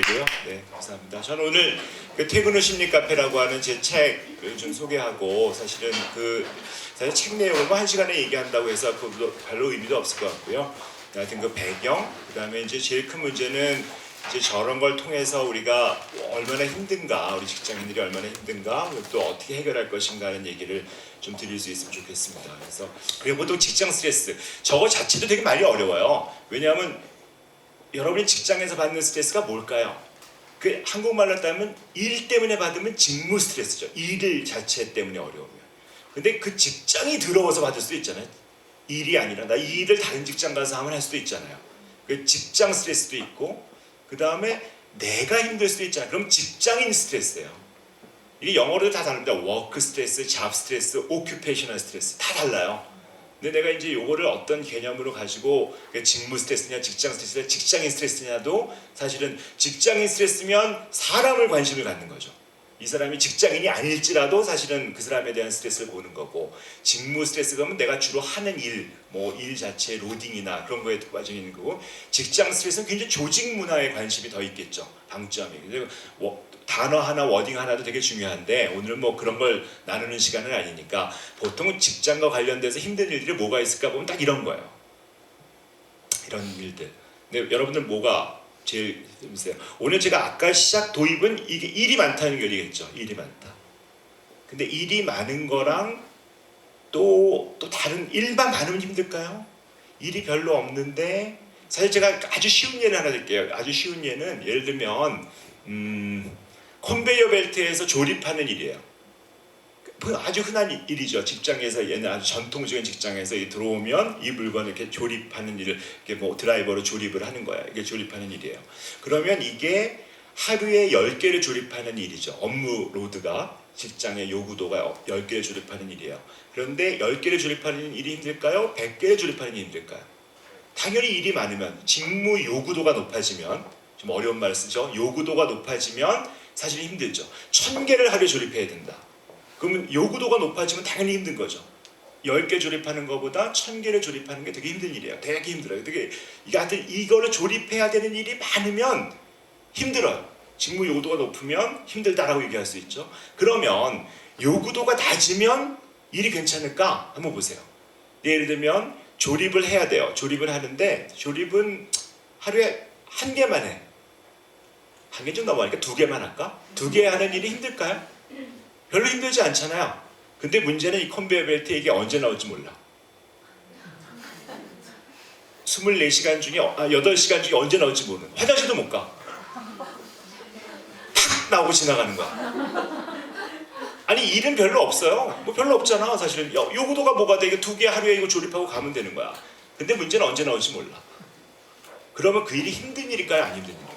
부탁드리고요. 네, 감사합니다. 저는 오늘 그 퇴근 후 심리 카페라고 하는 제 책을 좀 소개하고 사실은 사실 책 내용을 뭐 1시간에 얘기한다고 해서 그 별로 의미도 없을 것 같고요. 하여튼 그 배경, 그다음에 이제 제일 큰 문제는 이제 저런 걸 통해서 우리가 얼마나 힘든가, 우리 직장인들이 얼마나 힘든가, 또 어떻게 해결할 것인가 하는 얘기를 좀 드릴 수 있으면 좋겠습니다. 그리고 보통 직장 스트레스, 저거 자체도 되게 많이 어려워요. 왜냐하면 여러분이 직장에서 받는 스트레스가 뭘까요? 그 한국말로 따면 일 때문에 받으면 직무 스트레스죠. 일 자체 때문에 어려우면. 근데 그 직장이 더러워서 받을 수도 있잖아요. 일이 아니라 나 이 일을 다른 직장 가서 하면 할 수도 있잖아요. 그 직장 스트레스도 있고, 그 다음에 내가 힘들 수도 있잖아요. 그럼 직장인 스트레스예요. 이게 영어로도 다 다릅니다. 워크 스트레스, 잡 스트레스, 오큐페이셔널 스트레스 다 달라요. 근데 내가 이제 요거를 어떤 개념으로 가지고 직무 스트레스냐, 직장 스트레스냐, 직장인 스트레스냐도 사실은 직장인 스트레스면 사람을 관심을 갖는 거죠. 이 사람이 직장인이 아닐지라도 사실은 그 사람에 대한 스트레스를 보는 거고, 직무 스트레스 그러면 내가 주로 하는 일, 뭐 일 자체 로딩이나 그런 거에 빠져 있는 거고, 직장 스트레스는 굉장히 조직 문화에 관심이 더 있겠죠. 방점이. 단어 하나, 워딩 하나도 되게 중요한데 오늘은 뭐 그런 걸 나누는 시간은 아니니까 보통은 직장과 관련돼서 힘든 일들이 뭐가 있을까 보면 딱 이런 거예요. 이런 일들. 근데 여러분들 뭐가 제일 재밌어요? 오늘 제가 아까 시작 도입은 이게 일이 많다는 얘기겠죠. 일이 많다. 근데 일이 많은 거랑 또 다른 일만 많으면 힘들까요? 일이 별로 없는데 사실 제가 아주 쉬운 예를 하나 드릴게요. 아주 쉬운 예는 예를 들면 컨베이어 벨트에서 조립하는 일이에요. 아주 흔한 일이죠. 직장에서 옛날 아주 전통적인 직장에서 들어오면 이 물건을 이렇게 조립하는 일을 이렇게 뭐 드라이버로 조립을 하는 거예요. 이게 조립하는 일이에요. 그러면 이게 하루에 10개를 조립하는 일이죠. 업무 로드가 직장의 요구도가 10개를 조립하는 일이에요. 그런데 10개를 조립하는 일이 힘들까요? 100개를 조립하는 일이 힘들까요? 당연히 일이 많으면 직무 요구도가 높아지면 좀 어려운 말 쓰죠. 요구도가 높아지면 사실 힘들죠. 1000개를 하루에 조립해야 된다. 그러면 요구도가 높아지면 당연히 힘든 거죠. 10개 조립하는 것보다 1000개를 조립하는 게 되게 힘든 일이에요. 되게 힘들어요. 하여튼 이거를 조립해야 되는 일이 많으면 힘들어요. 직무 요구도가 높으면 힘들다라고 얘기할 수 있죠. 그러면 요구도가 낮으면 일이 괜찮을까? 한번 보세요. 예를 들면 조립을 해야 돼요. 조립을 하는데 조립은 하루에 1개만 해. 1개 좀 넘어가니까 2개만 할까? 2개 하는 일이 힘들까요? 별로 힘들지 않잖아요. 근데 문제는 이 컨베이어 벨트에 이게 언제 나올지 몰라. 24시간 중에 8시간 중에 언제 나올지 모르는. 화장실도 못 가. 탁 나오고 지나가는 거야. 아니 일은 별로 없어요. 뭐 별로 없잖아. 사실은 요구도가 뭐가 돼? 이거 2개 하루에 이거 조립하고 가면 되는 거야. 근데 문제는 언제 나올지 몰라. 그러면 그 일이 힘든 일일까요? 안 힘든 일일까요?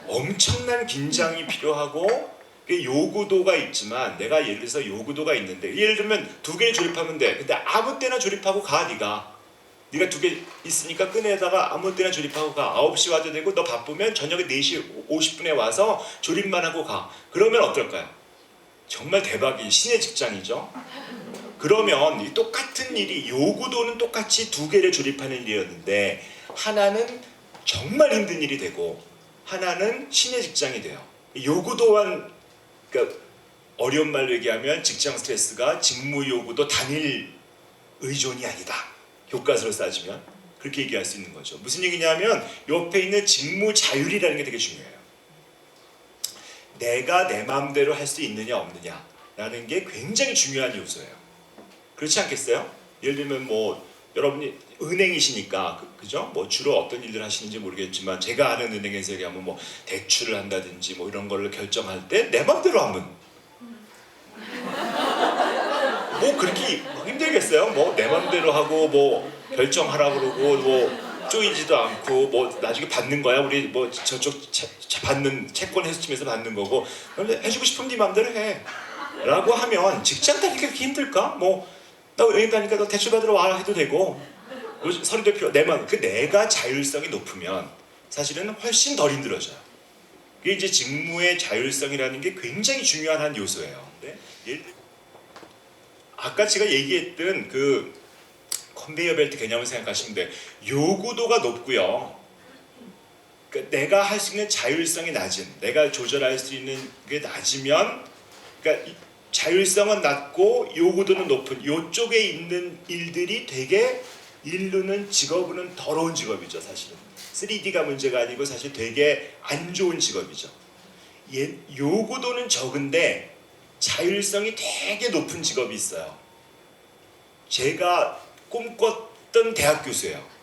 엄청난 긴장이 필요하고 요구도가 있지만 내가 예를 들어서 요구도가 있는데 예를 들면 2개를 조립하면 돼. 근데 아무 때나 조립하고 가. 네가 2개 있으니까 끈에다가 아무 때나 조립하고 가. 9시 와도 되고 너 바쁘면 저녁에 4시 50분에 와서 조립만 하고 가. 그러면 어떨까요? 정말 대박인 신의 직장이죠. 그러면 이 똑같은 일이 요구도는 똑같이 2개를 조립하는 일이었는데 하나는 정말 힘든 일이 되고 하나는 신의 직장이 돼요. 요구도한 그러니까 어려운 말로 얘기하면 직장 스트레스가 직무 요구도 단일 의존이 아니다. 교과서로 따지면 그렇게 얘기할 수 있는 거죠. 무슨 얘기냐면 옆에 있는 직무 자율이라는 게 되게 중요해요. 내가 내 마음대로 할 수 있느냐 없느냐라는 게 굉장히 중요한 요소예요. 그렇지 않겠어요? 예를 들면 뭐 여러분이 은행이시니까 그죠? 뭐 주로 어떤 일을 하시는지 모르겠지만 제가 아는 은행에서 얘기하면 뭐 대출을 한다든지 뭐 이런 거를 결정할 때 내 맘대로 하면 뭐 그렇게 힘들겠어요? 뭐 내 맘대로 하고 뭐 결정하라고 그러고 뭐 쪼이지도 않고 뭐 나중에 받는 거야. 우리 뭐 저쪽 받는 채권 해수팀에서 받는 거고 해주고 싶으면 네 맘대로 해 라고 하면 직장 다니기 그렇게 힘들까? 뭐 나 은행 다니까 너 대출 받으러 와 해도 되고 서류도 필요 내가 자율성이 높으면 사실은 훨씬 덜 힘들어져요. 이게 이제 직무의 자율성이라는 게 굉장히 중요한 한 요소예요. 네? 아까 제가 얘기했던 그 컨베이어 벨트 개념을 생각하시면 돼. 요구도가 높고요. 그러니까 내가 할 수 있는 자율성이 낮은, 내가 조절할 수 있는 게 낮으면, 그러니까 자율성은 낮고 요구도는 높은 요쪽에 있는 일들이 되게 인류는 직업은 더러운 직업이죠. 사실은 3D가 문제가 아니고 사실 되게 안 좋은 직업이죠. 요구도는 적은데 자율성이 되게 높은 직업이 있어요. 제가 꿈꿨던 대학 교수예요.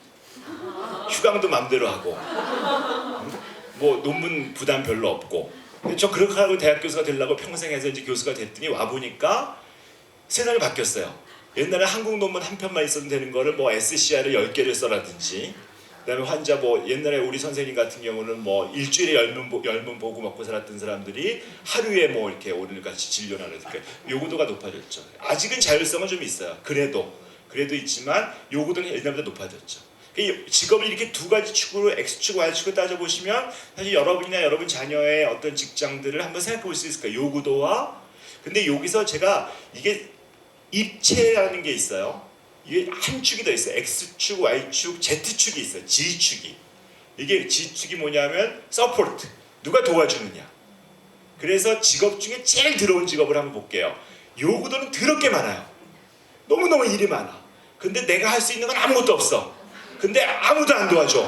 휴강도 맘대로 하고 뭐 논문 부담 별로 없고. 근데 저 그렇게 하고 대학 교수가 되려고 평생 해서 이제 교수가 됐더니 와보니까 세상이 바뀌었어요. 옛날에 한국 논문 한 편만 있어도 되는 거를 뭐 SCR을 10개를 써라든지, 그다음에 환자 뭐 옛날에 우리 선생님 같은 경우는 뭐 일주일에 열문 보고 먹고 살았던 사람들이 하루에 뭐 이렇게 오늘같이 진료를 하니까 요구도가 높아졌죠. 아직은 자율성은 좀 있어요. 그래도 있지만 요구도는 옛날보다 높아졌죠. 직업을 이렇게 두 가지 축으로 X축, Y축을 따져보시면 사실 여러분이나 여러분 자녀의 어떤 직장들을 한번 생각해 볼 수 있을 거예요. 요구도와. 근데 여기서 제가 이게 입체라는 게 있어요. 이게 한 축이 더 있어요. X축, Y축, Z축이 있어요. G축이. 이게 G축이 뭐냐면 서포트, 누가 도와주느냐. 그래서 직업 중에 제일 더러운 직업을 한번 볼게요. 요구도는 더럽게 많아요. 너무너무 일이 많아. 근데 내가 할 수 있는 건 아무것도 없어. 근데 아무도 안 도와줘.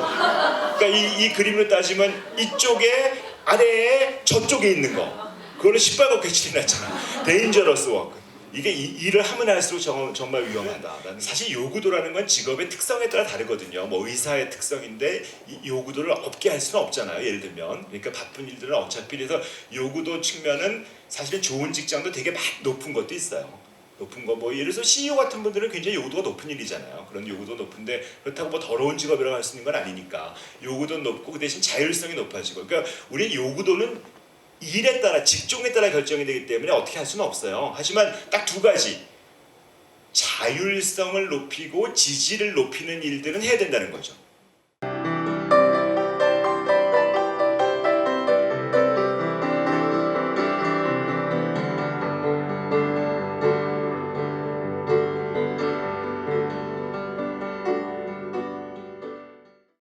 그러니까 이 그림을 따지면 이쪽에 아래에 저쪽에 있는 거, 그거를 시뻘겋게 칠해놨잖아. 데인저러스 워크. 이게 일을 하면 할수록 정말 위험하다. 사실 요구도라는 건 직업의 특성에 따라 다르거든요. 뭐 의사의 특성인데 이 요구도를 없게 할 수는 없잖아요. 예를 들면, 그러니까 바쁜 일들은 어차피. 그래서 요구도 측면은 사실은 좋은 직장도 되게 막 높은 것도 있어요. 높은 거, 뭐 예를 들어서 CEO 같은 분들은 굉장히 요구도가 높은 일이잖아요. 그런 요구도 높은데 그렇다고 뭐 더러운 직업이라고 할 수 있는 건 아니니까 요구도 높고 그 대신 자율성이 높아지고. 그러니까 우리 요구도는 일에 따라, 직종에 따라 결정이 되기 때문에 어떻게 할 수는 없어요. 하지만 딱 두 가지, 자율성을 높이고 지지를 높이는 일들은 해야 된다는 거죠.